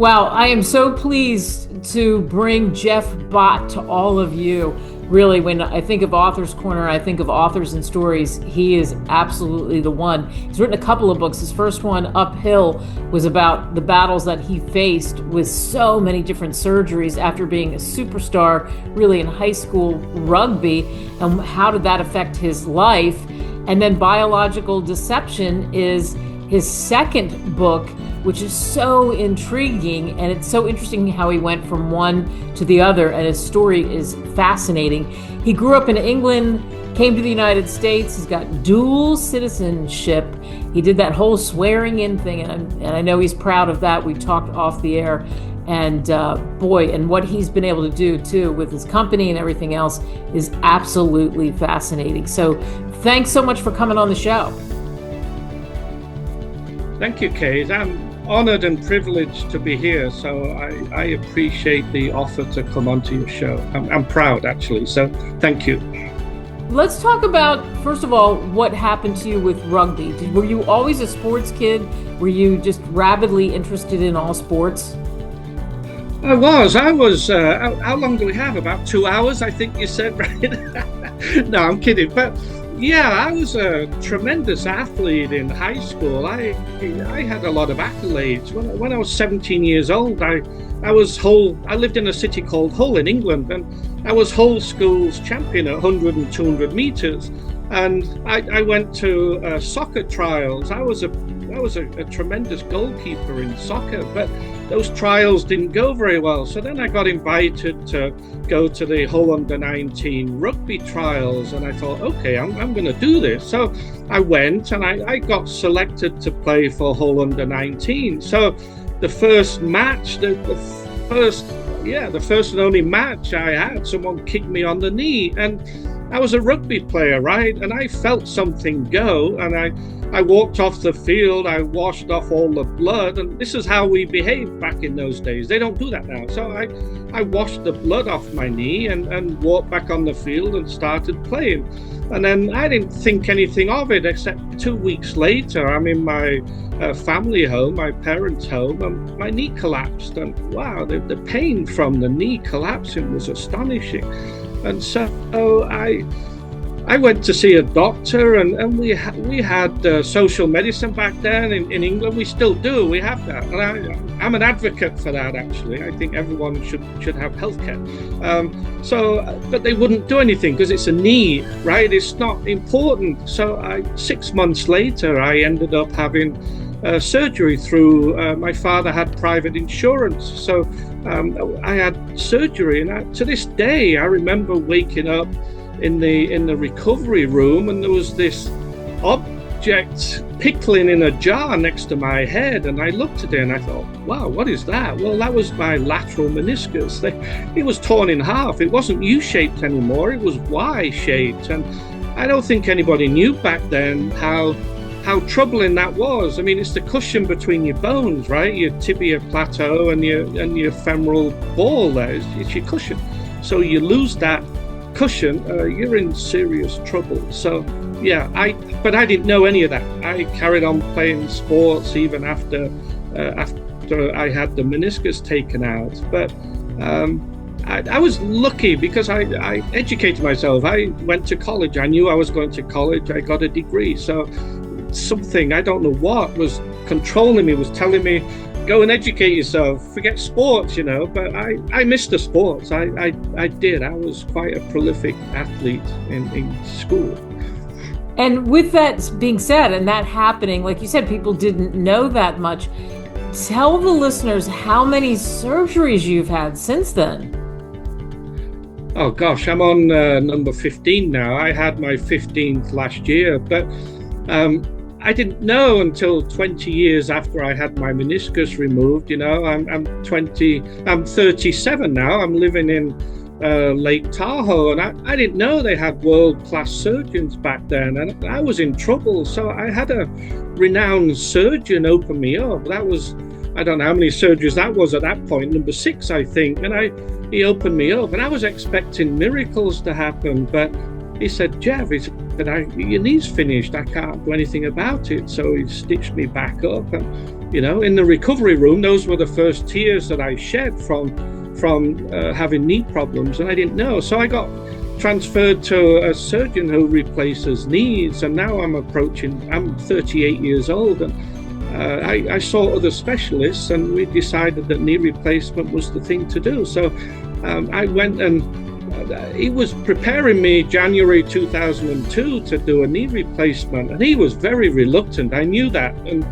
Wow, I am so pleased to bring Geoff Bott to all of you. Really, when I think of Author's Corner, I think of authors and stories. He is absolutely the one. He's written a couple of books. His first one, Uphill, was about the battles that he faced with so many different surgeries after being a superstar, really in high school rugby, and how did that affect his life. And then Biological Deception is his second book, which is so intriguing, and it's so interesting how he went from one to the other, and his story is fascinating. He grew up in England, came to the United States. He's got dual citizenship. He did that whole swearing in thing, and I know he's proud of that. We talked off the air, and and what he's been able to do too with his company and everything else is absolutely fascinating. So thanks so much for coming on the show. Thank you, Kate. I'm honored and privileged to be here, so I appreciate the offer to come onto your show. I'm proud, actually, so thank you. Let's talk about, first of all, what happened to you with rugby. Were you always a sports kid? Were you just rabidly interested in all sports? I was. How long do we have? About 2 hours, I think you said, right? No, I'm kidding. But yeah, I was a tremendous athlete in high school. I had a lot of accolades. When I was 17 years old, I lived in a city called Hull in England, and I was Hull School's champion at 100 and 200 meters. And I went to soccer trials. I was a tremendous goalkeeper in soccer, but those trials didn't go very well. So then I got invited to go to the Hull under-19 rugby trials, and I thought, okay, I'm going to do this. So I went, and I got selected to play for Hull under-19. So the first match, the first and only match I had, someone kicked me on the knee, and I was a rugby player, right? And I felt something go, and I walked off the field, I washed off all the blood, and this is how we behaved back in those days. They don't do that now. So I washed the blood off my knee and walked back on the field and started playing. And then I didn't think anything of it, except 2 weeks later, I'm in my family home, my parents' home, and my knee collapsed. And wow, the pain from the knee collapsing was astonishing. And so I went to see a doctor, and we had social medicine back then in England. We still do. We have that, and I'm an advocate for that. Actually, I think everyone should have healthcare. But they wouldn't do anything because it's a knee, right? It's not important. So 6 months later, I ended up having surgery through. My father had private insurance, so I had surgery, and to this day, I remember waking up in the recovery room, and there was this object pickling in a jar next to my head, and I looked at it and I thought, wow, what is that? Well, that was my lateral meniscus. It was torn in half. It wasn't U-shaped anymore, it was Y-shaped, and I don't think anybody knew back then how troubling that was. I mean, it's the cushion between your bones, right? Your tibia plateau and your femoral ball there. It's your cushion. So you lose that cushion, you're in serious trouble. So yeah, but I didn't know any of that. I carried on playing sports even after I had the meniscus taken out. But I was lucky because I educated myself. I went to college. I knew I was going to college. I got a degree. So something, I don't know what, was controlling me, was telling me, go and educate yourself, forget sports, but I missed the sports. I did. I was quite a prolific athlete in school. And with that being said, and that happening, like you said, people didn't know that much. Tell the listeners how many surgeries you've had since then. Oh gosh, I'm on number 15 now. I had my 15th last year, but I didn't know until 20 years after I had my meniscus removed. You know, I'm 37 now. I'm living in Lake Tahoe, and I didn't know they had world-class surgeons back then, and I was in trouble. So I had a renowned surgeon open me up. That was, I don't know how many surgeries that was at that point, number 6, I think. And he opened me up, and I was expecting miracles to happen, but he said, Jeff, he said, your knee's finished. I can't do anything about it. So he stitched me back up. And, you know, in the recovery room, those were the first tears that I shed from having knee problems, and I didn't know. So I got transferred to a surgeon who replaces knees, and now I'm 38 years old, and I saw other specialists, and we decided that knee replacement was the thing to do. So I went, and he was preparing me January 2002 to do a knee replacement, and he was very reluctant. I knew that, and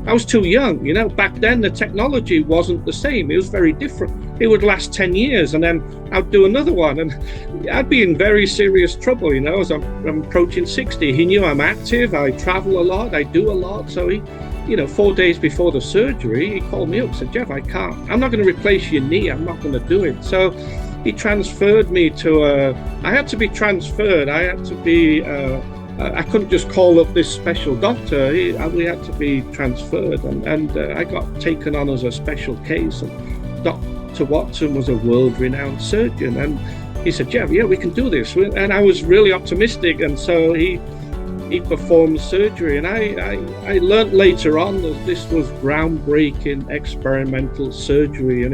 I was too young. You know, back then the technology wasn't the same. It was very different. It would last 10 years, and then I'd do another one, and I'd be in very serious trouble, you know, as I'm approaching 60. He knew I'm active, I travel a lot, I do a lot. So he, you know, 4 days before the surgery, he called me up and said, Jeff, I'm not going to replace your knee. I'm not going to do it. So he transferred me to I had to be transferred. I had to be, I couldn't just call up this special doctor. We had to be transferred, and I got taken on as a special case. And Dr. Watson was a world-renowned surgeon, and he said, Jeff, yeah, we can do this. And I was really optimistic, and so he performed surgery. And I learned later on that this was groundbreaking experimental surgery. And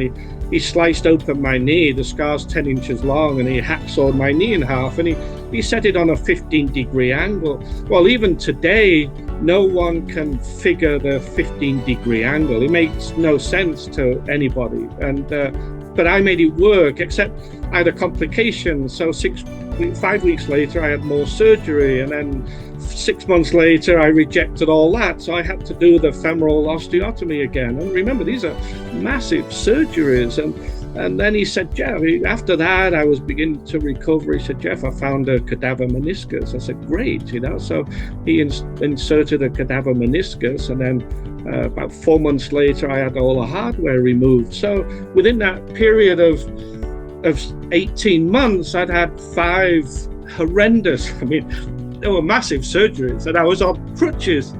he sliced open my knee. The scar's 10 inches long, and he hacksawed my knee in half, and he set it on a 15-degree angle. Well, even today, no one can figure the 15-degree angle. It makes no sense to anybody. And but I made it work, except I had a complication. So 5 weeks later, I had more surgery, and then 6 months later, I rejected all that. So I had to do the femoral osteotomy again. And remember, these are massive surgeries. And then he said, Jeff, after that, I was beginning to recover. He said, Jeff, I found a cadaver meniscus. I said, great, you know. So he inserted a cadaver meniscus, and then about 4 months later, I had all the hardware removed. So within that period of 18 months, I'd had 5 horrendous, I mean, they were massive surgeries, and I was on crutches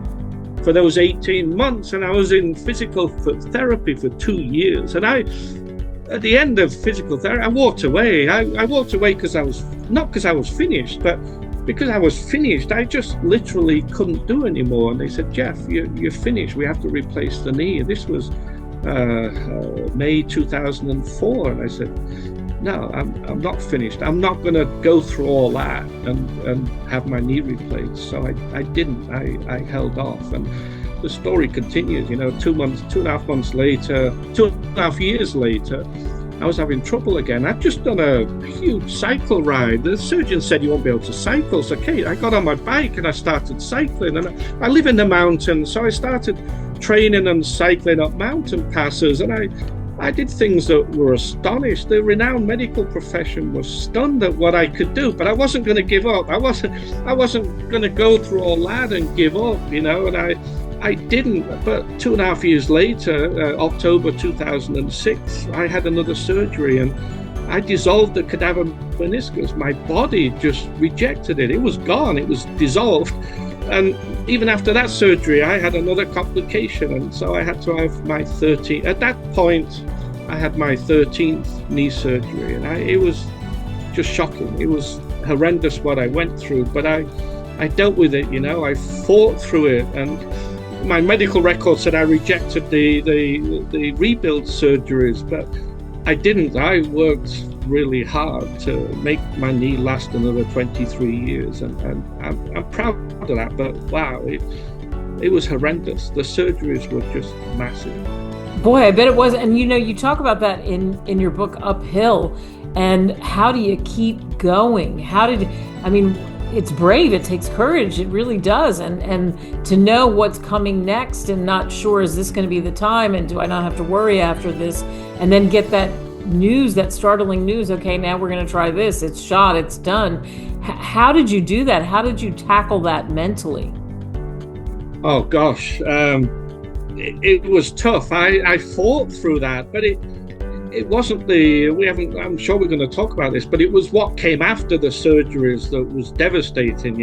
for those 18 months, and I was in physical therapy for 2 years. And at the end of physical therapy, I walked away. I walked away because not because I was finished, but because I was finished. I just literally couldn't do anymore. And they said, Jeff, you're finished. We have to replace the knee. And this was May 2004. And I said, no, I'm not finished. I'm not going to go through all that and have my knee replaced. So I didn't. I held off. And the story continues. You know, 2.5 months later, 2.5 years later, I was having trouble again. I'd just done a huge cycle ride. The surgeon said you won't be able to cycle. So, Kate, I got on my bike and I started cycling. And I live in the mountains, so I started training and cycling up mountain passes. And I did things that were astonished. The renowned medical profession was stunned at what I could do, but I wasn't going to give up. I wasn't going to go through all that and give up, you know. And I didn't. But 2.5 years later, October 2006, I had another surgery, and I dissolved the cadaver meniscus. My body just rejected it. It was gone. It was dissolved. And even after that surgery, I had another complication, and so I had to have my 13th. At that point, I had my 13th knee surgery, and it was just shocking. It was horrendous what I went through, but I dealt with it. You know, I fought through it, and my medical record said I rejected the rebuild surgeries, but I didn't. I worked really hard to make my knee last another 23 years, and I'm proud of that. But wow, it was horrendous. The surgeries were just massive. Boy, I bet it was. And you know, you talk about that in your book Uphill, and how do you keep going? It's brave, it takes courage, it really does. And to know what's coming next and not sure, is this going to be the time, and do I not have to worry after this? And then get that news, that startling news, okay, now we're going to try this, it's shot, it's done. How did you do that? How did you tackle that mentally? Oh gosh, it was tough. I fought through that, but it wasn't I'm sure we're going to talk about this, but it was what came after the surgeries that was devastating,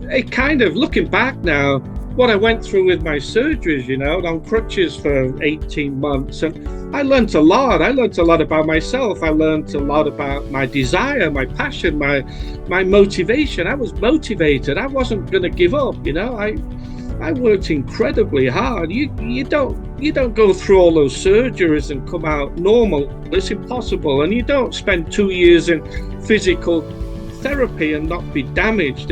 it kind of, looking back now, what I went through with my surgeries, on crutches for 18 months. And I learned a lot. I learned a lot about myself. I learned a lot about my desire, my passion, my motivation. I was motivated. I wasn't going to give up, I worked incredibly hard. You don't go through all those surgeries and come out normal. It's impossible. And you don't spend 2 years in physical therapy and not be damaged.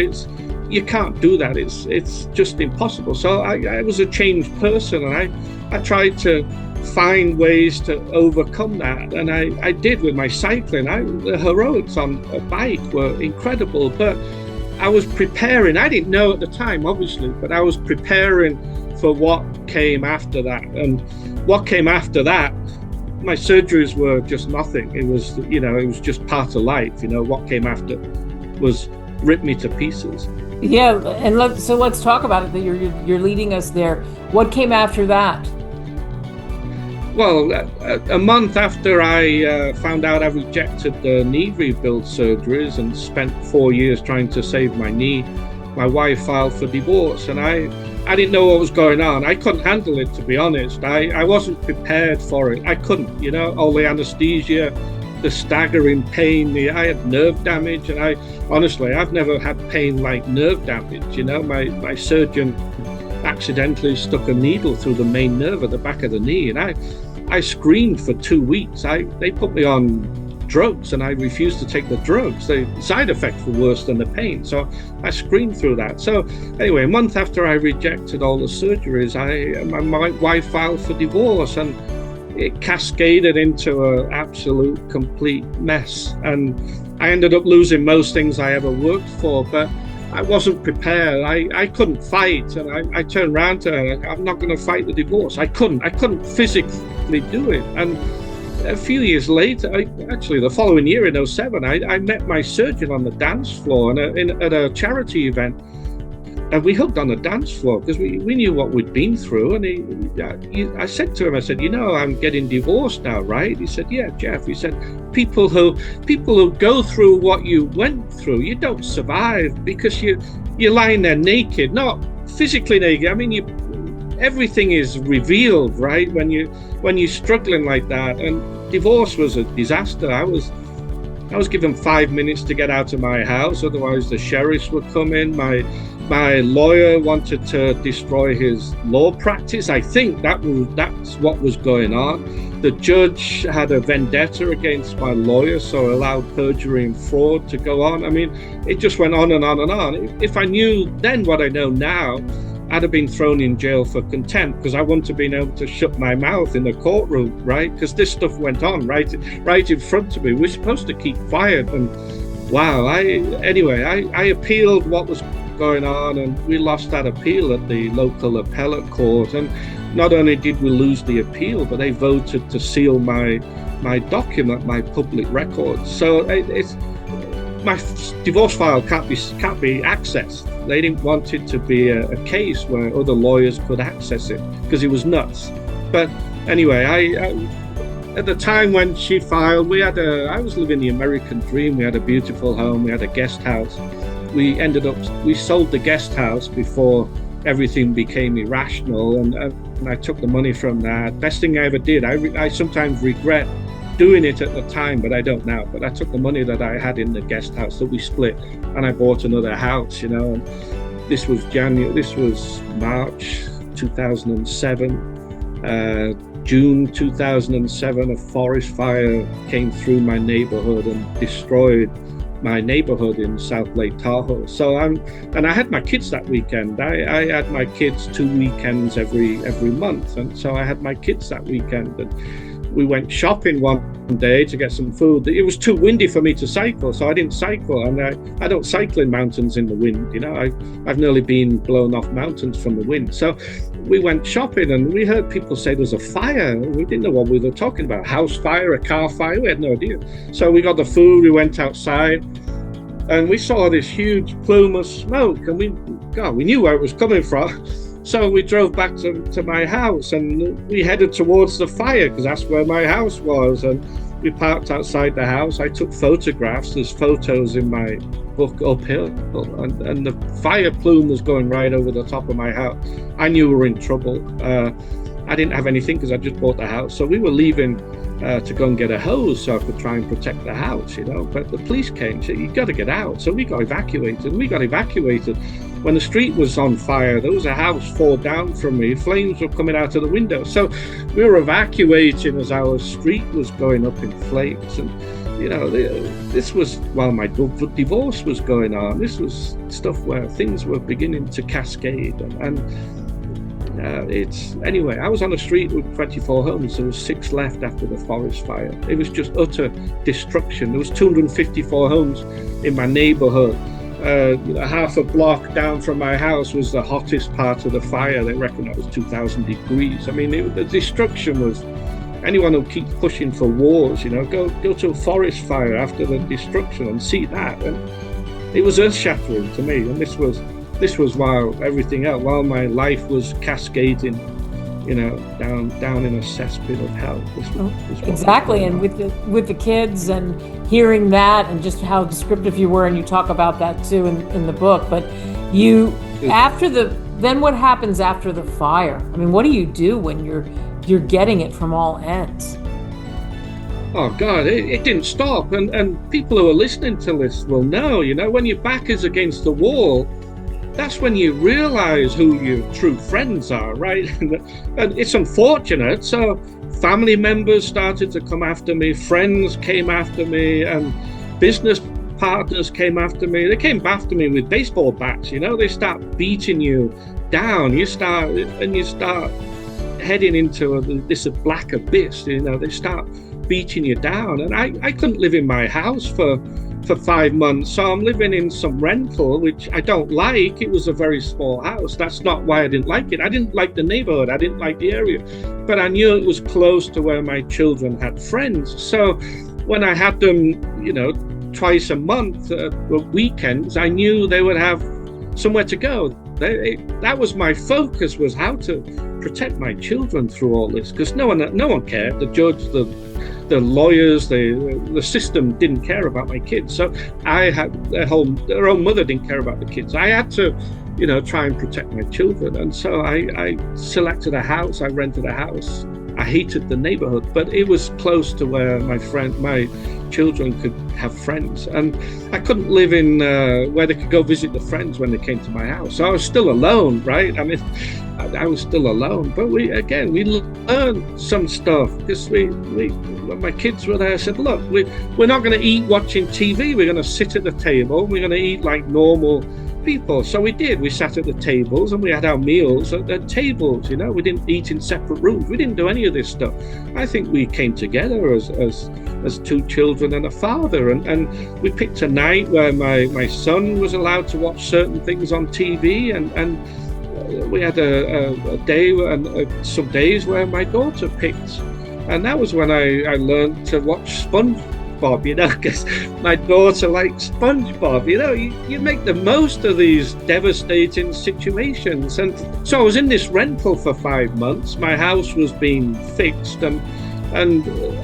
You can't do that. It's just impossible. So I was a changed person, and I tried to find ways to overcome that, and I did with my cycling. The heroics on a bike were incredible, but I was preparing. I didn't know at the time, obviously, but I was preparing for what came after that. And what came after that, my surgeries were just nothing. It was, it was just part of life. What came after was ripped me to pieces. Yeah, and let's talk about it. That you're leading us there. What came after that? Well, a month after I found out I rejected the knee rebuild surgeries and spent 4 years trying to save my knee, my wife filed for divorce, and I didn't know what was going on. I couldn't handle it, to be honest. I wasn't prepared for it. I couldn't, all the anesthesia, the staggering pain. I had nerve damage, and I've never had pain like nerve damage. My surgeon accidentally stuck a needle through the main nerve at the back of the knee, and I screamed for 2 weeks. They put me on drugs, and I refused to take the drugs. The side effects were worse than the pain, so I screamed through that. So anyway, a month after I rejected all the surgeries, my wife filed for divorce, and it cascaded into an absolute complete mess. And I ended up losing most things I ever worked for, but I wasn't prepared. I couldn't fight, and I turned around to her. I'm not going to fight the divorce. I couldn't physically do it. And a few years later, actually the following year in 2007, I met my surgeon on the dance floor at a charity event. And we hugged on the dance floor because we knew what we'd been through. And I said to him, I'm getting divorced now, right? He said, yeah, Jeff. He said, people who go through what you went through, you don't survive because you're lying there naked, not physically naked. I mean, everything is revealed, right? When you're struggling like that. And divorce was a disaster. I was given 5 minutes to get out of my house, otherwise the sheriffs would come in. My lawyer wanted to destroy his law practice. I think that's what was going on. The judge had a vendetta against my lawyer, so allowed perjury and fraud to go on. I mean, it just went on and on and on. If I knew then what I know now, I'd have been thrown in jail for contempt, because I wouldn't have been able to shut my mouth in the courtroom, right? Because this stuff went on right in front of me. We're supposed to keep quiet. And wow, I appealed what was going on, and we lost that appeal at the local appellate court. And not only did we lose the appeal, but they voted to seal my document, my public records. So my divorce file can't be accessed. They didn't want it to be a case where other lawyers could access it, because it was nuts. But anyway, at the time when she filed, I was living the American dream. We had a beautiful home. We had a guest house. We sold the guest house before everything became irrational, and I took the money from that. Best thing I ever did. I sometimes regret doing it at the time, but I don't now. But I took the money that I had in the guest house that we split, and I bought another house, And this was March 2007. June 2007, a forest fire came through my neighborhood and destroyed my neighborhood in South Lake Tahoe. So I had my kids that weekend. I had my kids 2 weekends every month, and so I had my kids that weekend. And we went shopping one day to get some food. It was too windy for me to cycle, so I didn't cycle, and I don't cycle in mountains in the wind. I've nearly been blown off mountains from the wind. So we went shopping, and we heard people say there's a fire. We didn't know what we were talking about. House fire, a car fire, we had no idea. So we got the food, we went outside, and we saw this huge plume of smoke, and we knew where it was coming from. So we drove back to my house, and we headed towards the fire because that's where my house was. And we parked outside the house. I took photographs. There's photos in my book uphill, and the fire plume was going right over the top of my house. I knew we were in trouble. I didn't have anything because I just bought the house. So we were leaving to go and get a hose so I could try and protect the house, But the police came, said, "You got to get out." So we got evacuated. When the street was on fire, there was a house 4 down from me. Flames were coming out of the window. So we were evacuating as our street was going up in flames. And, this was while my divorce was going on. This was stuff where things were beginning to cascade. Anyway, I was on a street with 24 homes. There was 6 left after the forest fire. It was just utter destruction. There was 254 homes in my neighborhood. Half a block down from my house was the hottest part of the fire. They reckon it was 2,000 degrees. I mean, the destruction was, anyone who keeps pushing for wars, go to a forest fire after the destruction and see that. And it was earth-shattering to me. And this was while my life was cascading, down in a cesspit of hell. Exactly, and with the kids and hearing that, and just how descriptive you were, and you talk about that too in the book. But then what happens after the fire? I mean, what do you do when you're getting it from all ends? Oh God, it didn't stop, and people who are listening to this will know. When your back is against the wall, that's when you realize who your true friends are, right? And it's unfortunate. So family members started to come after me, friends came after me, and business partners came after me. They came after me with baseball bats, They start beating you down. You start heading into this black abyss, They start beating you down. And I couldn't live in my house for 5 months. So I'm living in some rental, which I don't like. It was a very small house. That's not why I didn't like it. I didn't like the neighborhood. I didn't like the area. But I knew it was close to where my children had friends. So when I had them, twice a month, weekends, I knew they would have somewhere to go. That was my focus, was how to protect my children through all this, because no one cared. The judge, the lawyers, the system didn't care about my kids. So I had their own mother didn't care about the kids. I had to, try and protect my children. And so I selected a house. I rented a house. I hated the neighborhood, but it was close to where my children could have friends. And I couldn't live in where they could go visit the friends when they came to my house. So I was still alone, right? I mean, I was still alone. But we learned some stuff, because when my kids were there, I said, look, we're not going to eat watching TV. We're going to sit at the table. We're going to eat like normal people. So we did. We sat at the tables and we had our meals at the tables. We didn't eat in separate rooms. We didn't do any of this stuff. I think we came together as 2 children and a father, and we picked a night where my son was allowed to watch certain things on TV, and we had a day and some days where my daughter picked, and that was when I learned to watch SpongeBob, because my daughter likes SpongeBob. You make the most of these devastating situations. And so I was in this rental for 5 months. My house was being fixed, and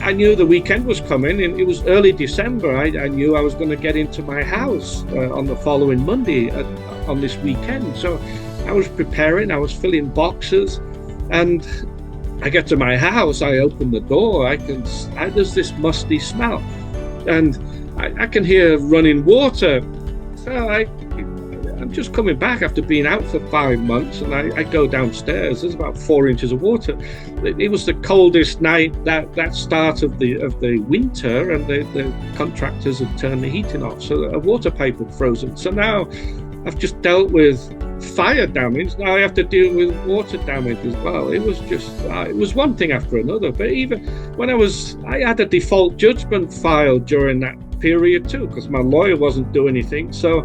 I knew the weekend was coming, and it was early December. I knew I was going to get into my house on the following Monday on this weekend. So I was preparing, I was filling boxes, and I get to my house, I open the door, there's this musty smell, and I can hear running water. So I'm just coming back after being out for 5 months, and I go downstairs. There's about 4 inches of water. It was the coldest night, that start of the winter, and the contractors had turned the heating off, so a water pipe had frozen. So now I've just dealt with fire damage. Now I have to deal with water damage as well. It was just, it was one thing after another. But even when I had a default judgment filed during that period too, because my lawyer wasn't doing anything. So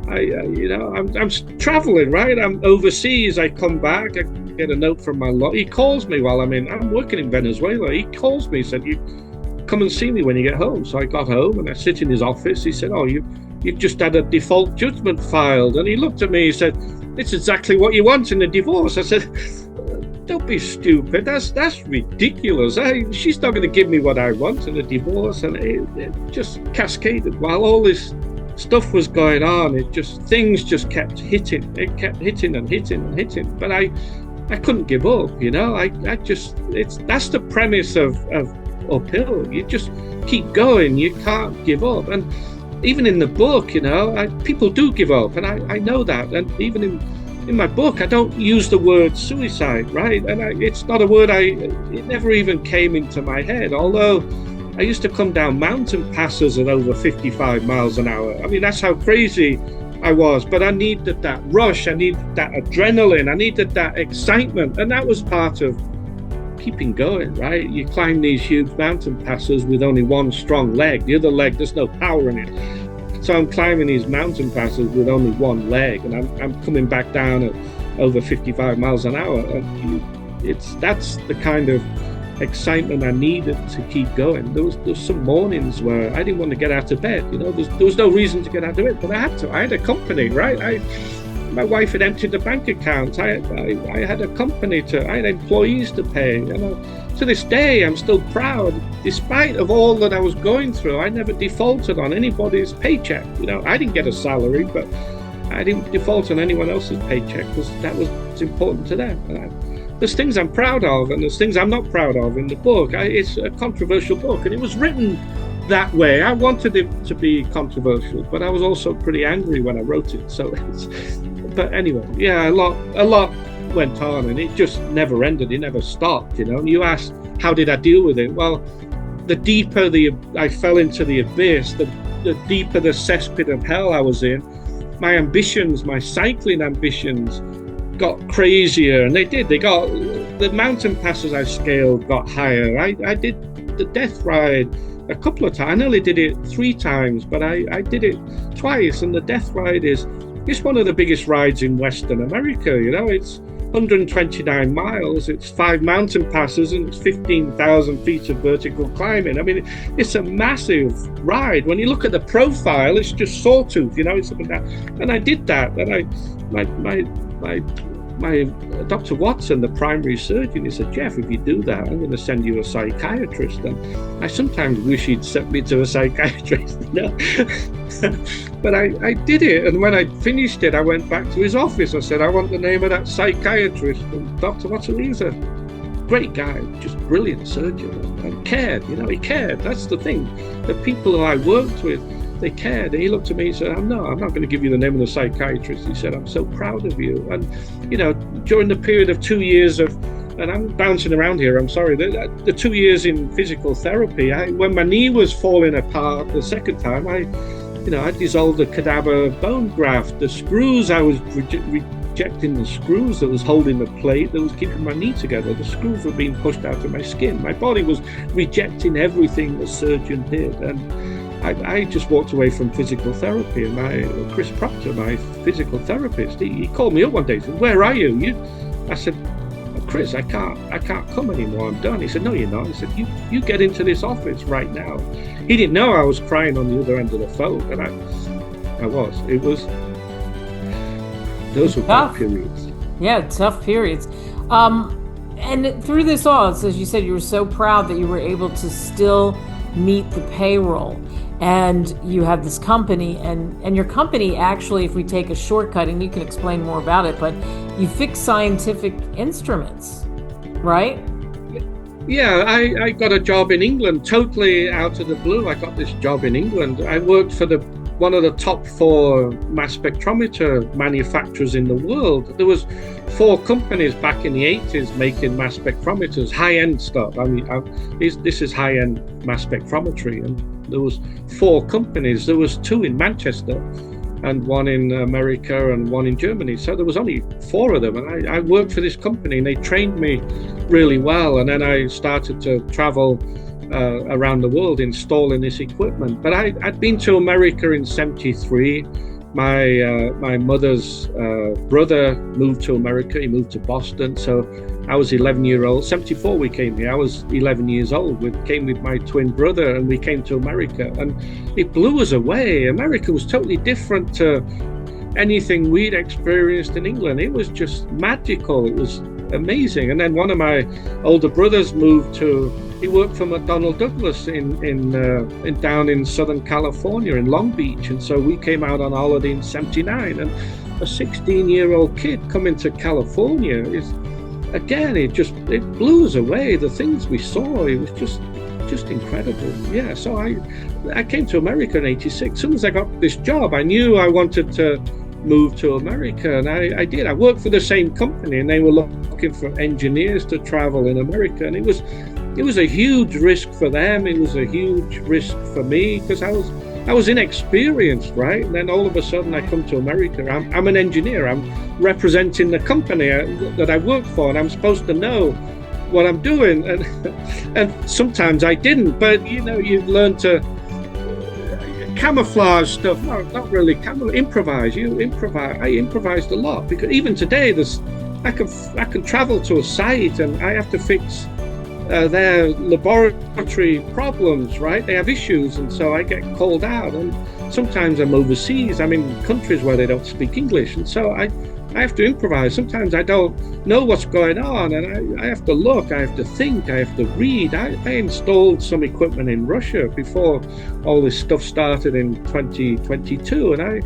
I'm traveling, right? I'm overseas. I come back, I get a note from my lawyer. He calls me while I'm working in Venezuela. He calls me, said, "You come and see me when you get home." So I got home and I sit in his office. He said, "Oh, you've just had a default judgment filed." And he looked at me, he said, "It's exactly what you want in a divorce." I said, "Don't be stupid. That's ridiculous. She's not going to give me what I want in a divorce." And it just cascaded. While all this stuff was going on, things just kept hitting. It kept hitting and hitting and hitting. But I couldn't give up, that's the premise of uphill. You just keep going. You can't give up. And even in the book, people do give up, and I know that. And even in my book, I don't use the word suicide, right? And it's not a word it never even came into my head. Although I used to come down mountain passes at over 55 miles an hour. I mean, that's how crazy I was. But I needed that rush. I needed that adrenaline. I needed that excitement. And that was part of keeping going, right? You climb these huge mountain passes with only one strong leg. The other leg, there's no power in it. So I'm climbing these mountain passes with only one leg, and I'm coming back down at over 55 miles an hour. And that's the kind of excitement I needed to keep going. There was some mornings where I didn't want to get out of bed. There was no reason to get out of bed, but I had to. I had a company, right? My wife had emptied the bank account. I had a company I had employees to pay. To this day, I'm still proud. Despite of all that I was going through, I never defaulted on anybody's paycheck. I didn't get a salary, but I didn't default on anyone else's paycheck because that was important to them. There's things I'm proud of, and there's things I'm not proud of in the book. It's a controversial book, and it was written that way. I wanted it to be controversial, but I was also pretty angry when I wrote it. But anyway, yeah, a lot went on, and it just never ended. It never stopped, And you asked, how did I deal with it? Well, the deeper I fell into the abyss, the deeper the cesspit of hell I was in, my ambitions, my cycling ambitions got crazier, and they got the mountain passes I scaled got higher. I did the death ride a couple of times. I nearly did it 3 times, but I did it twice, and the death ride is one of the biggest rides in Western America. It's 129 miles, it's 5 mountain passes, and it's 15,000 feet of vertical climbing. I mean, it's a massive ride. When you look at the profile, it's just sawtooth, it's up and down. And I did that, and my Dr. Watson, the primary surgeon, he said, "Jeff, if you do that, I'm going to send you a psychiatrist." And I sometimes wish he'd sent me to a psychiatrist, But I did it, and when I finished it, I went back to his office. I said, "I want the name of that psychiatrist." And Dr. Watson, he was a great guy, just brilliant surgeon, and cared. He cared. That's the thing. The people who I worked with, they cared. And he looked at me and said, I'm not going to give you the name of the psychiatrist. He said, "I'm so proud of you." And, during the period of 2 years and I'm bouncing around here, I'm sorry, the 2 years in physical therapy, when my knee was falling apart the second time, I dissolved a cadaver bone graft. The screws, I was rejecting the screws that was holding the plate that was keeping my knee together. The screws were being pushed out of my skin. My body was rejecting everything the surgeon did. And I just walked away from physical therapy, and Chris Proctor, my physical therapist, he called me up one day and said, "Where are you?" I said, "Chris, I can't come anymore. I'm done." He said, "No, you're not." He said, you get into this office right now." He didn't know I was crying on the other end of the phone, and I was. Those were tough periods. Yeah, tough periods. And through this all, as you said, you were so proud that you were able to still meet the payroll. And you have this company, and your company actually, if we take a shortcut, and you can explain more about it, but you fix scientific instruments, right? Yeah, I got a job in England, totally out of the blue. I got this job in England. I worked for one of the top 4 mass spectrometer manufacturers in the world. There was 4 companies back in the 80s making mass spectrometers, high-end stuff. I mean, this is high-end mass spectrometry, and there was 4 companies. There was 2 in Manchester, and one in America and one in Germany. So there was only 4 of them, and I worked for this company, and they trained me really well. And then I started to travel around the world installing this equipment. But I'd been to America in '73. My mother's brother moved to America. He moved to Boston. So I was 11-year-old. '74 we came here. I was 11 years old. We came with my twin brother, and we came to America, and it blew us away. America was totally different to anything we'd experienced in England. It was just magical. It was amazing. And then one of my older brothers he worked for McDonnell Douglas in down in Southern California in Long Beach. And so we came out on holiday in '79, and a 16-year-old kid coming to California it blew us away. The things we saw, it was just incredible. Yeah, so I came to America in '86. As soon as I got this job, I knew I wanted to move to America, and I did. I worked for the same company, and they were looking for engineers to travel in America, and it was a huge risk for them. It was a huge risk for me because I was inexperienced, right? And then all of a sudden I come to America. I'm an engineer. I'm representing the company that I work for, and I'm supposed to know what I'm doing. And sometimes I didn't, but you learn to camouflage stuff. No, not really improvise. I improvised a lot, because even today I can travel to a site and I have to fix their laboratory problems, right? They have issues, and so I get called out. And sometimes I'm overseas. I'm in countries where they don't speak English, and so I have to improvise. Sometimes I don't know what's going on, and I have to look, I have to think, I have to read. I installed some equipment in Russia before all this stuff started in 2022, and I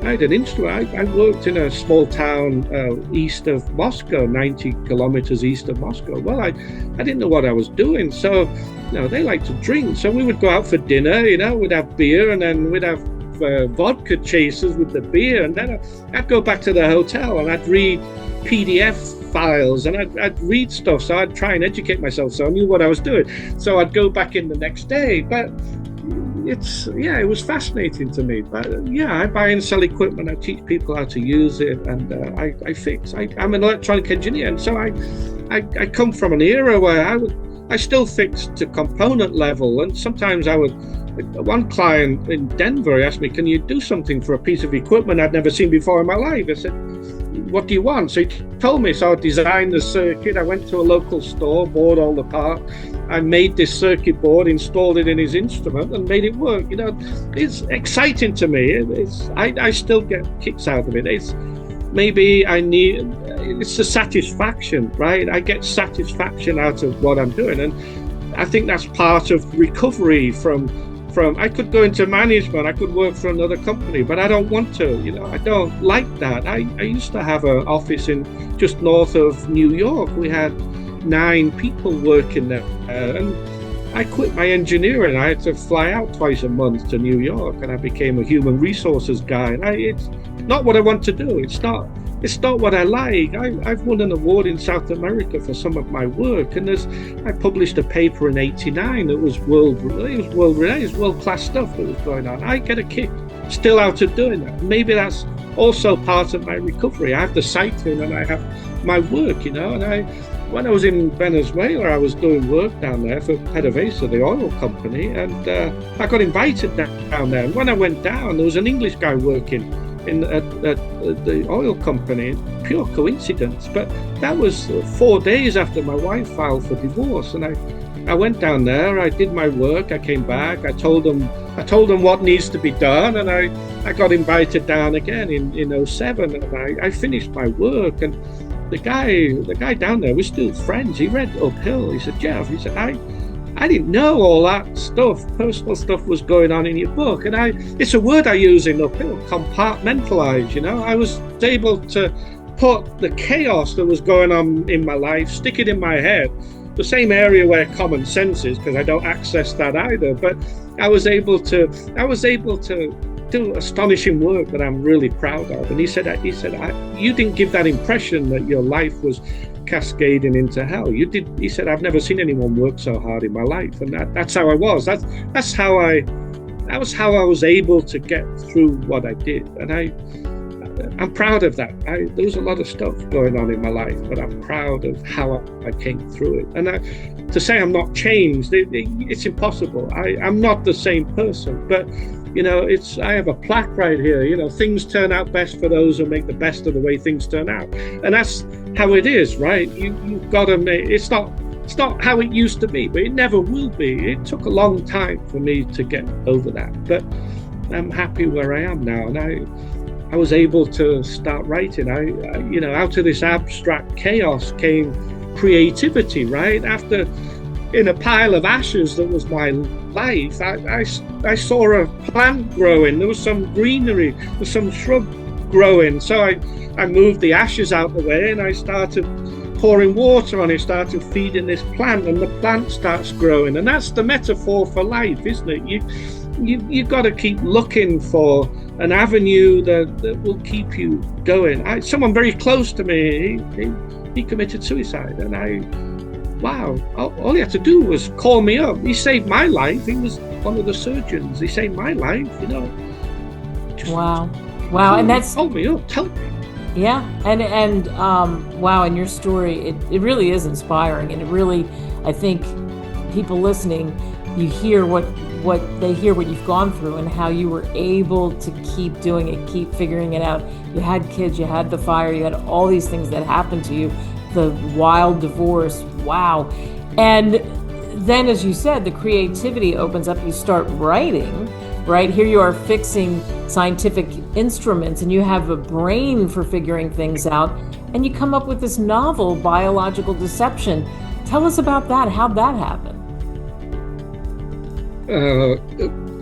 had an instrument. I worked in a small town east of Moscow, 90 kilometers east of Moscow. Well, I didn't know what I was doing. So, they like to drink. So we would go out for dinner, we'd have beer, and then we'd have vodka chasers with the beer. And then I'd go back to the hotel and I'd read PDF files, and I'd read stuff. So I'd try and educate myself, so I knew what I was doing. So I'd go back in the next day. But it was fascinating to me. But I buy and sell equipment. I teach people how to use it, and I fix. I'm an electronic engineer, and so I come from an era where I still fix to component level, and sometimes I would. One client in Denver asked me, "Can you do something for a piece of equipment I'd never seen before in my life?" I said, "What do you want?" So he told me. So I designed the circuit. I went to a local store, bought all the parts. I made this circuit board, installed it in his instrument, and made it work. It's exciting to me. I still get kicks out of it. It's the satisfaction, right? I get satisfaction out of what I'm doing, and I think that's part of recovery from. I could go into management, I could work for another company, but I don't want to. I don't like that. I used to have an office in just north of New York. We had 9 people working there, and I quit my engineering. I had to fly out twice a month to New York, and I became a human resources guy. And it's not what I want to do. It's not what I like. I've won an award in South America for some of my work, and I published a paper in '89 that was world-class stuff that was going on. I get a kick still out of doing that. Maybe that's also part of my recovery. I have the cycling and I have my work, and when I was in Venezuela, I was doing work down there for PDVSA, the oil company, and I got invited down there. And when I went down, there was an English guy working at the oil company. Pure coincidence, but that was 4 days after my wife filed for divorce, and I went down there. I did my work. I came back. I told them what needs to be done, and I got invited down again in '07, and I finished my work. And the guy down there, we're still friends. He read uphill. He said, "Jeff," he said, I didn't know all that stuff, personal stuff was going on in your book. And it's a word I use in uphill, compartmentalize. I was able to put the chaos that was going on in my life, stick it in my head, the same area where common sense is, because I don't access that either. But I was able to do astonishing work that I'm really proud of. And he said, "You didn't give that impression that your life was cascading into hell. You did." He said, "I've never seen anyone work so hard in my life." And that's how I was. That's how I that was how I was able to get through what I did. And I'm proud of that. There was a lot of stuff going on in my life, but I'm proud of how I came through it. And to say I'm not changed, it's impossible. I'm not the same person, but I have a plaque right here, things turn out best for those who make the best of the way things turn out. And that's how it is, right? You've got to make, it's not how it used to be, but it never will be. It took a long time for me to get over that, but I'm happy where I am now. And I was able to start writing. Out of this abstract chaos came creativity, right? After, in a pile of ashes that was my life, I saw a plant growing. There was some greenery, there was some shrub growing. So I moved the ashes out the way and I started pouring water on it, started feeding this plant, and the plant starts growing. And that's the metaphor for life, isn't it? You've got to keep looking for an avenue that will keep you going. Someone very close to me, he committed suicide, and wow, all he had to do was call me up. He saved my life. He was one of the surgeons. He saved my life, Wow, and that's call me up, tell me. Yeah, and wow, and your story, it really is inspiring, and it really, I think people listening, you hear what you've gone through and how you were able to keep doing it, keep figuring it out. You had kids, you had the fire, you had all these things that happened to you, the wild divorce, wow. And then, as you said, the creativity opens up, you start writing, right? Here you are fixing scientific instruments and you have a brain for figuring things out, and you come up with this novel, Biological Deception. Tell us about that. How'd that happen?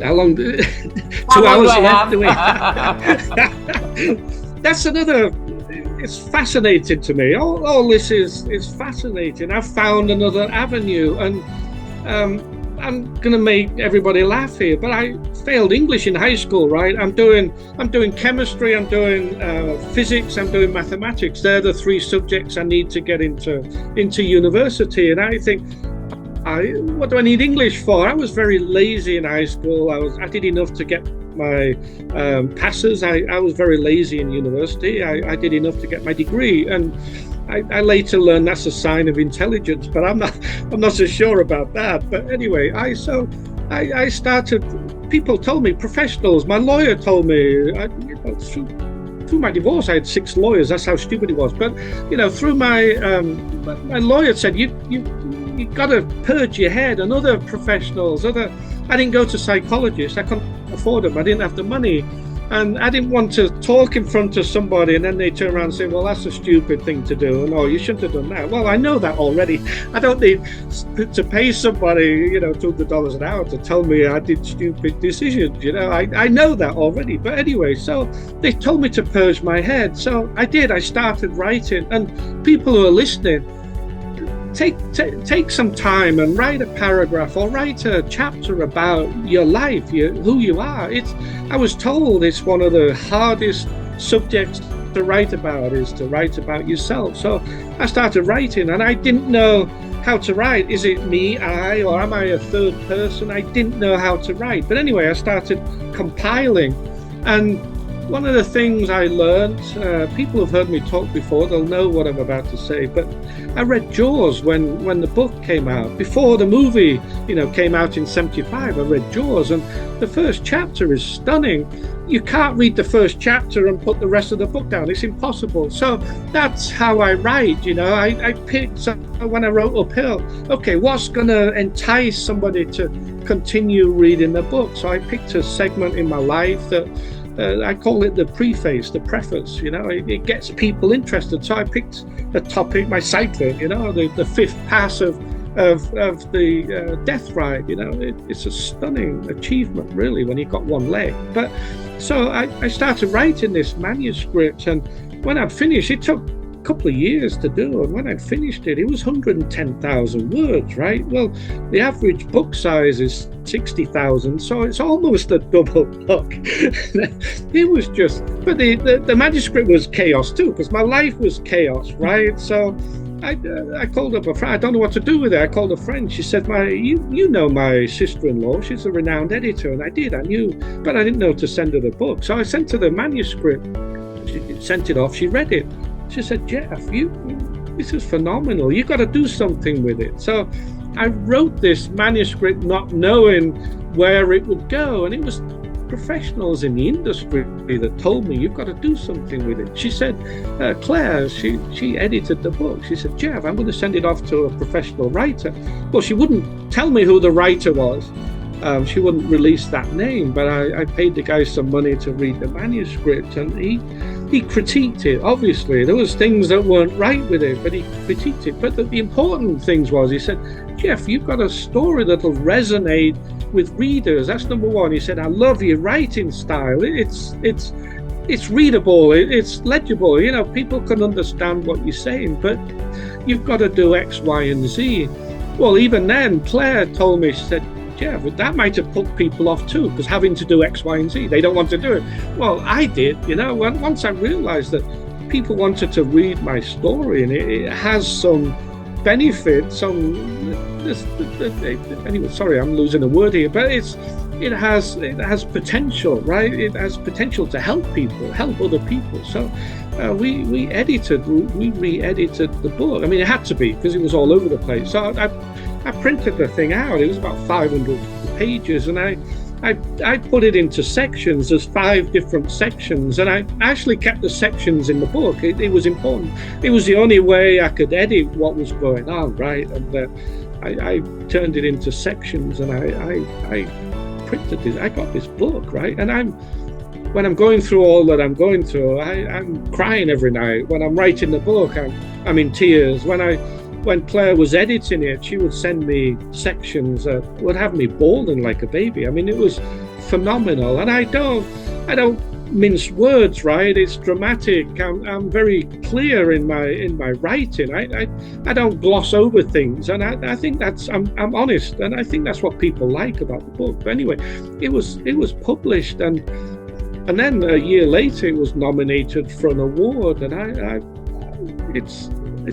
How long? 2 hours left. That's another. It's fascinating to me. All this is fascinating. I've found another avenue, and I'm gonna make everybody laugh here, but I failed English in high school, right? I'm doing chemistry, I'm doing physics, I'm doing mathematics. They're the 3 subjects I need to get into university. And I think, what do I need English for? I was very lazy in high school. I did enough to get my passes. I was very lazy in university. I did enough to get my degree, and I later learned that's a sign of intelligence, but I'm not so sure about that. But anyway, I started. People told me, professionals. My lawyer told me. Through my divorce, I had 6 lawyers. That's how stupid it was. But through my lawyer said, you got to purge your head. And other professionals, I didn't go to psychologists. I couldn't afford them. I didn't have the money. And I didn't want to talk in front of somebody and then they turn around and say, well, that's a stupid thing to do. And, oh, you shouldn't have done that. Well, I know that already. I don't need to pay somebody, $200 an hour to tell me I did stupid decisions. I know that already. But anyway, so they told me to purge my head. So I did. I started writing. And people who are listening, take some time and write a paragraph or write a chapter about your life, who you are. I was told it's one of the hardest subjects to write about, is to write about yourself. So I started writing, and I didn't know how to write. Is it me, I, or am I a third person? I didn't know how to write. But anyway, I started compiling. And one of the things I learned, people have heard me talk before, they'll know what I'm about to say, but I read Jaws when the book came out. Before the movie, came out in 75, I read Jaws, and the first chapter is stunning. You can't read the first chapter and put the rest of the book down. It's impossible. So that's how I write, I picked, when I wrote Uphill, okay, what's going to entice somebody to continue reading the book? So I picked a segment in my life that I call it the preface, the preface. It gets people interested. So I picked a topic, my cycling, the 5th pass of the death ride. It's a stunning achievement, really, when you got one leg. But so I started writing this manuscript, and when I'd finished, it took a couple of years to do, and when I'd finished it was 110,000 words, right? Well, the average book size is 60,000, so it's almost a double book. It was just, but the manuscript was chaos too, because my life was chaos, right? So I called up a friend. I don't know what to do with it. I called a friend. She said, you know my sister-in-law. She's a renowned editor. And I did. I knew, but I didn't know to send her the book. So I sent her the manuscript. She sent it off. She read it. She said, Jeff, this is phenomenal. You got to do something with it. So I wrote this manuscript not knowing where it would go. And it was professionals in the industry that told me, you've got to do something with it. She said, Claire, she edited the book. She said, Jeff, I'm going to send it off to a professional writer. Well, she wouldn't tell me who the writer was. She wouldn't release that name, but I paid the guy some money to read the manuscript, and he critiqued it. Obviously, there was things that weren't right with it, but he critiqued it. But the important things was, he said, Jeff, you've got a story that'll resonate with readers. That's number one. He said, I love your writing style. It's readable. It's legible. You know, people can understand what you're saying, but you've got to do X, Y, and Z. Well, even then, Claire told me, she said, Jeff, that might have put people off too, because having to do X, Y, and Z, they don't want to do it. Well, I did, you know, once I realized that people wanted to read my story and it has some benefit, anyway, sorry, I'm losing a word here, but it has potential, right? It has potential to help people, help other people. So we re-edited the book. I mean, it had to be, because it was all over the place. So I printed the thing out. It was about 500 pages, and I put it into sections. There's 5 different sections, and I actually kept the sections in the book. It was important. It was the only way I could edit what was going on, right? And I turned it into sections, and I printed it. I got this book, right? And when I'm going through all that I'm going through, I'm crying every night. When I'm writing the book, I'm in tears. When Claire was editing it, she would send me sections that would have me bawling like a baby. I mean, it was phenomenal. And I don't mince words, right? It's dramatic. I'm very clear in my writing. I don't gloss over things, and I think I'm honest, and I think that's what people like about the book. But anyway, it was published, and then a year later it was nominated for an award, and it's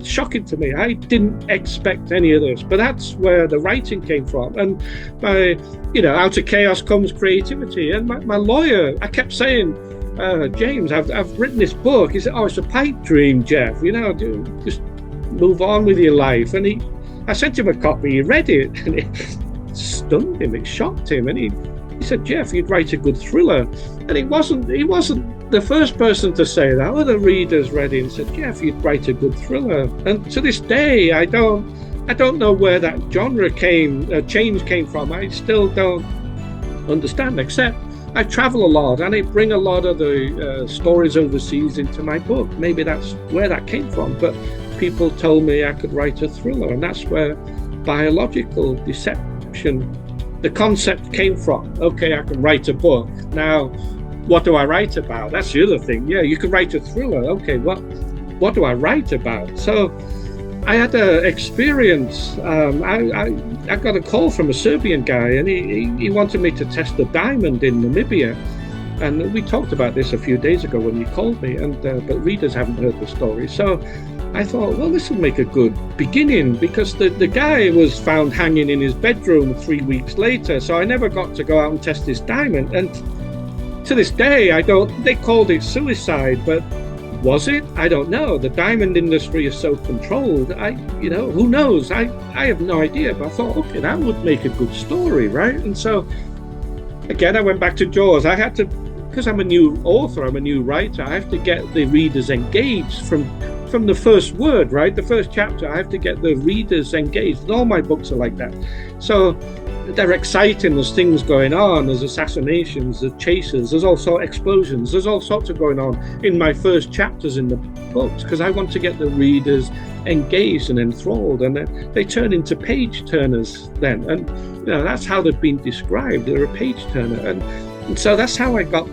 shocking to me. I didn't expect any of this, but that's where the writing came from. And out of chaos comes creativity. And my lawyer, I kept saying, James, I've written this book. He said, oh, it's a pipe dream, Jeff. Just move on with your life. And I sent him a copy. He read it, and it stunned him. It shocked him. And he said, Jeff, you'd write a good thriller. And he wasn't the first person to say that. Other readers read it and said, Jeff, you'd write a good thriller. And to this day, I don't know where that genre change came from. I still don't understand, except I travel a lot and I bring a lot of the stories overseas into my book. Maybe that's where that came from. But people told me I could write a thriller, and that's where biological deception, the concept, came from. Okay, I can write a book. Now, what do I write about? That's the other thing. Yeah, you can write a thriller. Okay, what do I write about? So I had an experience. I got a call from a Serbian guy, and he wanted me to test a diamond in Namibia. And we talked about this a few days ago when you called me, but readers haven't heard the story. So I thought, well, this will make a good beginning, because the guy was found hanging in his bedroom 3 weeks later. So I never got to go out and test this diamond. And to this day, they called it suicide, but was it? I don't know. The diamond industry is so controlled. Who knows? I have no idea, but I thought, okay, that would make a good story, right? And so again, I went back to Jaws. I had to, because I'm a new author, I'm a new writer, I have to get the readers engaged from the first word, right? The first chapter, I have to get the readers engaged. And all my books are like that. So they're exciting. There's things going on. There's assassinations, there's chases, there's also explosions. There's all sorts of going on in my first chapters in the books, because I want to get the readers engaged and enthralled, and they turn into page turners then. And that's how they've been described. They're a page turner. And so that's how I got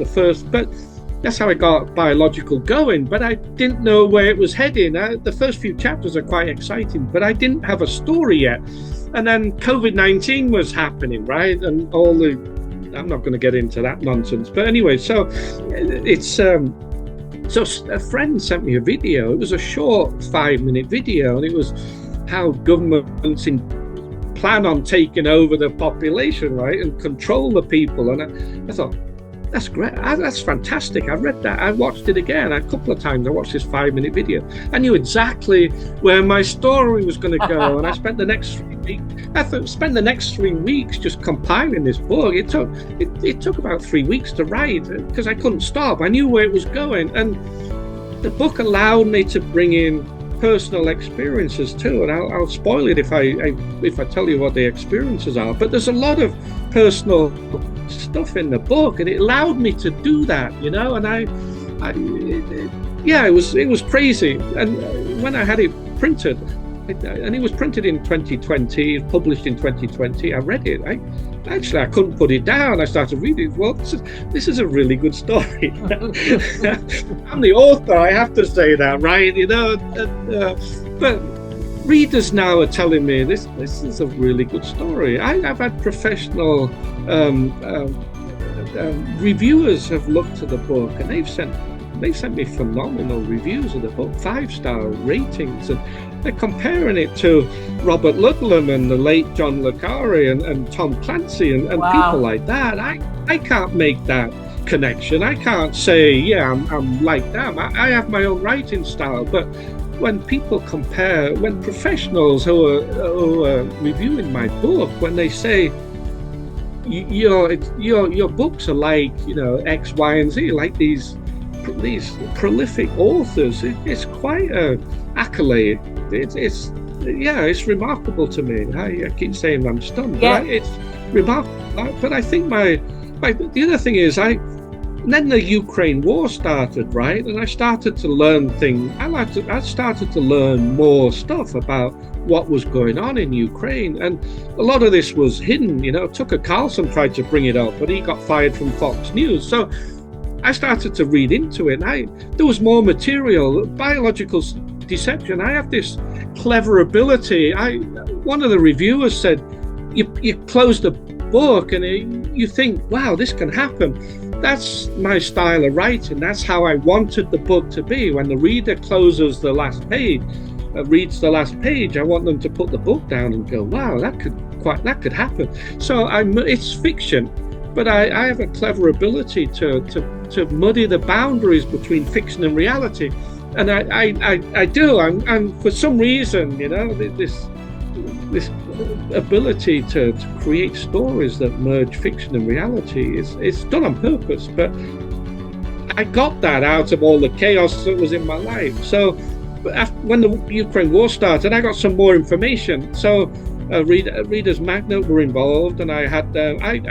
that's how I got biological going, but I didn't know where it was heading. The first few chapters are quite exciting, but I didn't have a story yet. And then COVID-19 was happening, right? And I'm not going to get into that nonsense. But anyway, so it's So a friend sent me a video. It was a short 5-minute video, and it was how governments plan on taking over the population, right, and control the people. And I thought, that's great. That's fantastic. I read that. I watched it again a couple of times. I watched this 5-minute video. I knew exactly where my story was going to go, and I spent the next 3 weeks. Spent the next 3 weeks just compiling this book. It took about 3 weeks to write because I couldn't stop. I knew where it was going, and the book allowed me to bring in personal experiences too. And I'll spoil it if I tell you what the experiences are. But there's a lot of personal stuff in the book, and it allowed me to do that, you know. And it was crazy. And when I had it printed, and it was printed in 2020, published in 2020, I read it. I couldn't put it down. I started reading. Well, this is a really good story. I'm the author. I have to say that, right? You know, but readers now are telling me this is a really good story. I've had professional reviewers have looked at the book, and they've sent me phenomenal reviews of the book, 5-star ratings, and they're comparing it to Robert Ludlum and the late John le Carre and Tom Clancy and Wow. people like that. I can't make that connection. I can't say, yeah, I'm like them. I have my own writing style, but when people compare, when professionals who are reviewing my book, when they say your books are like, you know, X, Y, and Z, like these prolific authors, it's quite an accolade. It's remarkable to me. I keep saying I'm stunned. Yeah. But it's remarkable. But I think the other thing is then the Ukraine war started, right? And I started to learn things. I started to learn more stuff about what was going on in Ukraine. And a lot of this was hidden, you know. Tucker Carlson tried to bring it up, but he got fired from Fox News. So I started to read into it. There was more material, biological deception. I have this clever ability. One of the reviewers said, you close the book and you think, wow, this can happen. That's my style of writing. That's how I wanted the book to be. When the reader closes the last page, reads the last page, I want them to put the book down and go, wow, that could happen. So it's fiction, but I have a clever ability to muddy the boundaries between fiction and reality. And I do. I'm for some reason, you know, this ability to create stories that merge fiction and reality it's done on purpose. But I got that out of all the chaos that was in my life. So when the Ukraine war started, I got some more information. So ReadersMagnet were involved, and I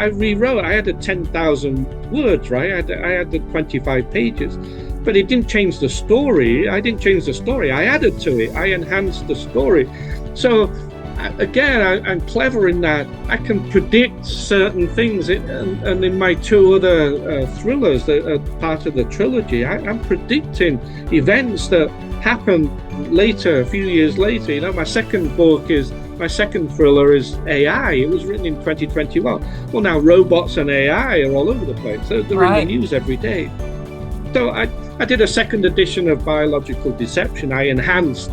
rewrote. I had 10,000 words, right? I had the 25 pages. But it didn't change the story. I didn't change the story. I added to it. I enhanced the story. So again, I'm clever in that I can predict certain things. And in my 2 other thrillers that are part of the trilogy, I'm predicting events that happen later, a few years later. You know, my second thriller is AI. It was written in 2021. Well, now robots and AI are all over the place. They're right in the news every day. So I did a second edition of Biological Deception. I enhanced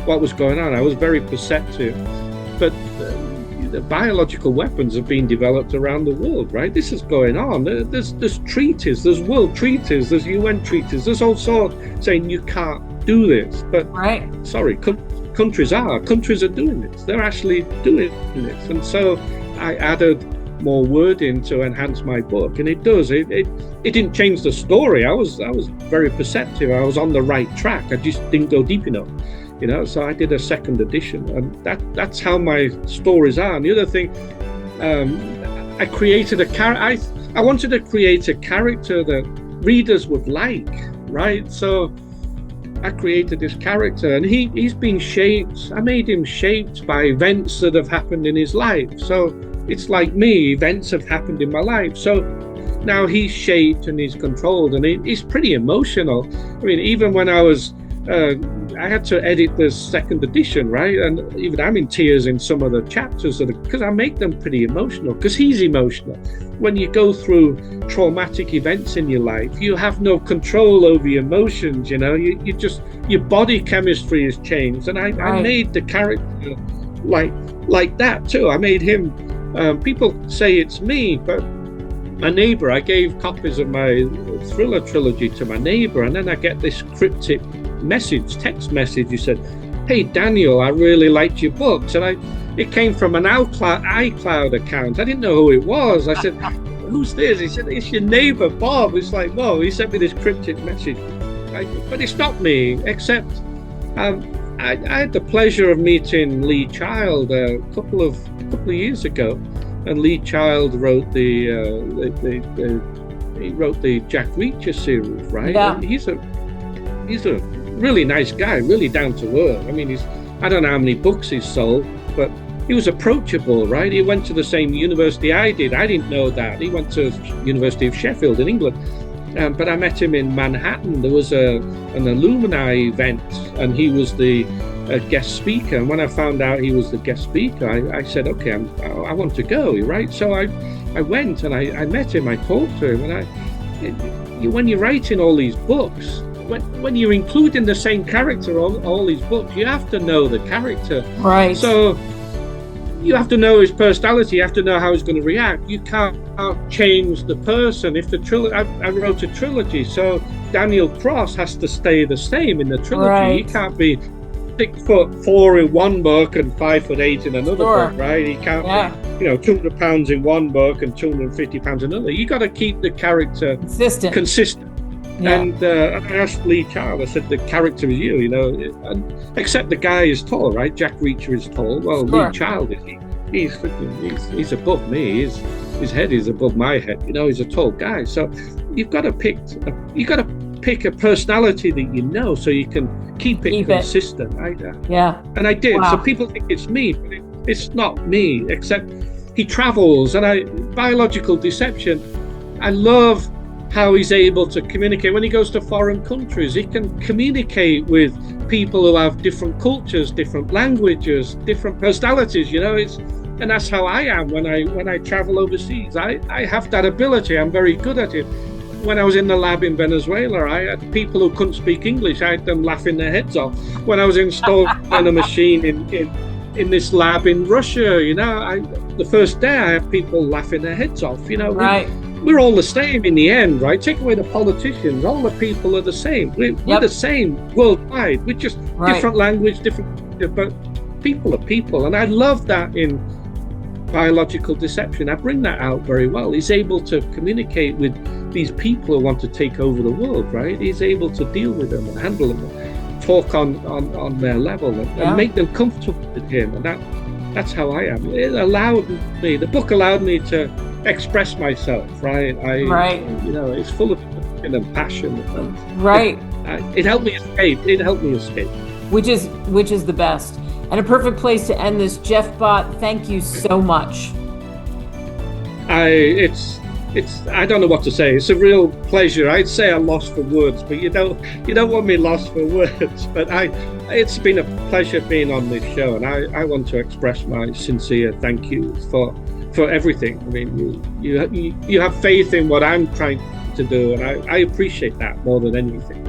what was going on. I was very perceptive. But the biological weapons have been developed around the world, right? This is going on. There's treaties, there's world treaties, there's UN treaties, there's all sorts saying you can't do this. But sorry, countries are doing this. They're actually doing this. And so I added more wording to enhance my book, and it does. It didn't change the story. I was very perceptive. I was on the right track. I just didn't go deep enough, you know. So I did a second edition, and that's how my stories are. And the other thing, I created a character. I wanted to create a character that readers would like, right? So I created this character, and he's been shaped. I made him shaped by events that have happened in his life. So it's like me, events have happened in my life. So now he's shaped and he's controlled, and he's pretty emotional. I mean, even when I was I had to edit the second edition, right? And even I'm in tears in some of the chapters because I make them pretty emotional, because he's emotional. When you go through traumatic events in your life, you have no control over your emotions, you know, you just, your body chemistry has changed. And I made the character like that too. I made him, people say it's me, but my neighbor, I gave copies of my thriller trilogy to my neighbor, and then I get this cryptic text message. He said, "Hey Daniel, I really liked your books." And it came from an iCloud account. I didn't know who it was. I said, "Who's this?" He said, "It's your neighbor Bob." It's like, whoa, he sent me this cryptic message. But it's not me, except I had the pleasure of meeting Lee Child a couple of years ago, and Lee Child wrote the Jack Reacher series, right? Yeah. And he's a really nice guy, really down to earth. I mean, I don't know how many books he's sold, but he was approachable, right? He went to the same university I did. I didn't know that. He went to University of Sheffield in England. But I met him in Manhattan. There was an alumni event, and he was the guest speaker. And when I found out he was the guest speaker, I said, okay, I want to go, right? So I went and I met him, I talked to him. And when you're writing all these books, when you're including the same character on all these books, you have to know the character. Right. So you have to know his personality. You have to know how he's going to react. You can't change the person. If I wrote a trilogy, so Daniel Cross has to stay the same in the trilogy. Right. He can't be 6'4" in one book and 5'8" in another book, right? He can't be, 200 pounds in one book and 250 pounds in another. You got to keep the character consistent. Yeah. And I asked Lee Child, I said, the character is you, except the guy is tall, right? Jack Reacher is tall. Well, Lee Child is, he's above me. His head is above my head. He's a tall guy. So you've got to pick a personality that so you can keep it consistent. Yeah. And I did. Wow. So people think it's me, but it's not me, except he travels, and biological deception. I love how he's able to communicate. When he goes to foreign countries, he can communicate with people who have different cultures, different languages, different personalities, and that's how I am when I travel overseas. I have that ability. I'm very good at it. When I was in the lab in Venezuela, I had people who couldn't speak English. I had them laughing their heads off. When I was installing a machine in this lab in Russia, the first day I had people laughing their heads off. Right. We're all the same in the end, right? Take away the politicians, all the people are the same. We're the same worldwide. We're just different language, but people are people. And I love that in biological deception. I bring that out very well. He's able to communicate with these people who want to take over the world, right? He's able to deal with them and handle them, and talk on their level and make them comfortable with him. And that's how I am. The book allowed me to express myself, right? It's full of emotion and passion. Right. It helped me escape. Which is the best. And a perfect place to end this. Geoff Bott, thank you so much. I don't know what to say. It's a real pleasure. I'd say I'm lost for words, but you don't want me lost for words. But it's been a pleasure being on this show, and I want to express my sincere thank you for everything. I mean, you have faith in what I'm trying to do, and I appreciate that more than anything.